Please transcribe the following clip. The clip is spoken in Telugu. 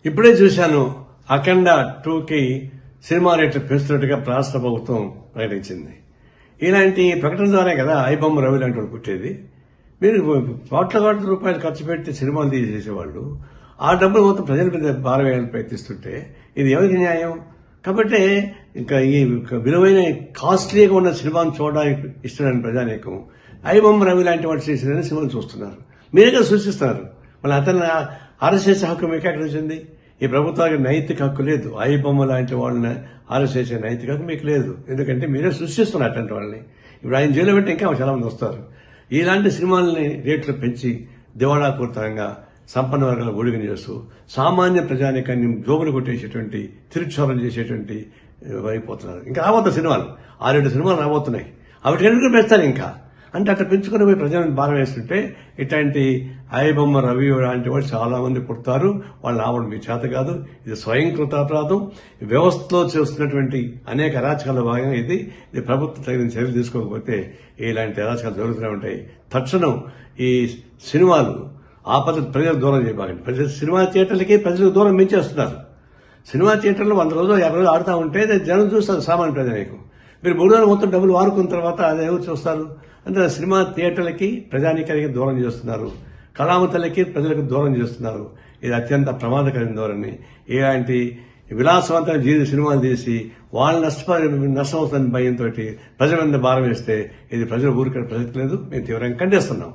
ఇప్పుడే చూశాను అఖండ 2కి సినిమా రేట్లు పెంచుతున్నట్టుగా రాష్ట్ర ప్రభుత్వం ప్రకటించింది. ఇలాంటి ప్రకటన ద్వారా కదా ఐబొమ్మ రవి లాంటి వాడు పుట్టేది. మీరు కోట్ల రూపాయలు ఖర్చు పెట్టి సినిమాలు తీసేసేవాళ్ళు ఆ డబ్బులు మొత్తం ప్రజల మీద భారం వేయాలని ప్రయత్నిస్తుంటే ఇది ఎవరికి న్యాయం? కాబట్టి ఇంకా ఈ విలువైన కాస్ట్లీగా ఉన్న సినిమాను చూడడానికి ఇష్టమైన ప్రజానీకం ఐబొమ్మ రవి లాంటి వాడు చేసిన సినిమాలు చూస్తున్నారు. మీరే కదా సూచిస్తున్నారు. మళ్ళీ అతను అరెస్ట్ చేసే హక్కు మీకు ఎక్కడ వచ్చింది? ఈ ప్రభుత్వానికి నైతిక హక్కు లేదు. ఐబొమ్మ లాంటి వాళ్ళని అరెస్ట్ చేసే నైతిక హక్కు మీకు లేదు. ఎందుకంటే మీరే సృష్టిస్తున్నారు అటువంటి వాళ్ళని. ఇప్పుడు ఆయన జైలు పెట్టి ఇంకా చాలా మంది వస్తారు. ఇలాంటి సినిమాలని రేట్లు పెంచి దివాళాపూరితంగా సంపన్న వర్గాల ఒడిగని చేస్తూ సామాన్య ప్రజానికాన్ని జోబులు కొట్టేసేటువంటి తిరుక్షోరం చేసేటువంటి అయిపోతున్నారు. ఇంకా రాబోతున్న సినిమాలు 6-7 సినిమాలు రాబోతున్నాయి. అవి ఎందుకు పెంచుతారు ఇంకా అంటే అట్లా పెంచుకుని పోయి ప్రజలను భారం వేస్తుంటే ఇట్లాంటి ఐబొమ్మ రవి లాంటి వాళ్ళు చాలా మంది పుడతారు. వాళ్ళు రావడం మీ చేత కాదు. ఇది స్వయంకృత అపరాధం. వ్యవస్థలో చేస్తున్నటువంటి అనేక అరాచకాల భాగంగా ఇది ప్రభుత్వం తగిన చర్యలు తీసుకోకపోతే ఇలాంటి అరాచకాలు జరుగుతూనే ఉంటాయి. తక్షణం ఈ సినిమాలు ఆ పద్ధతి ప్రజలకు దూరం చేయబాకండి. సినిమా థియేటర్లకి ప్రజలకు దూరం పెంచేస్తున్నారు. సినిమా థియేటర్లో 100 రోజులు 50 రోజులు ఆడుతూ ఉంటే జనం చూస్తారు సామాన్య ప్రజలకు. మీరు 3 రోజులు మొత్తం డబ్బులు వారుకున్న తర్వాత అది ఎవరు చూస్తారు? అంటే సినిమా థియేటర్లకి ప్రజానీకానికి దూరం చేస్తున్నారు. కళామతలకి ప్రజలకు దూరం చేస్తున్నారు. ఇది అత్యంత ప్రమాదకరమైన ధోరణి. ఇలాంటి విలాసవంతమైన సినిమాలు తీసి వాళ్ళు నష్టం అవుతున్న భయంతో ప్రజల మీద భారం వేస్తే ఇది ప్రజలు ఊరికే ప్రసక్తి లేదు. మేము తీవ్రంగా ఖండిస్తున్నాం.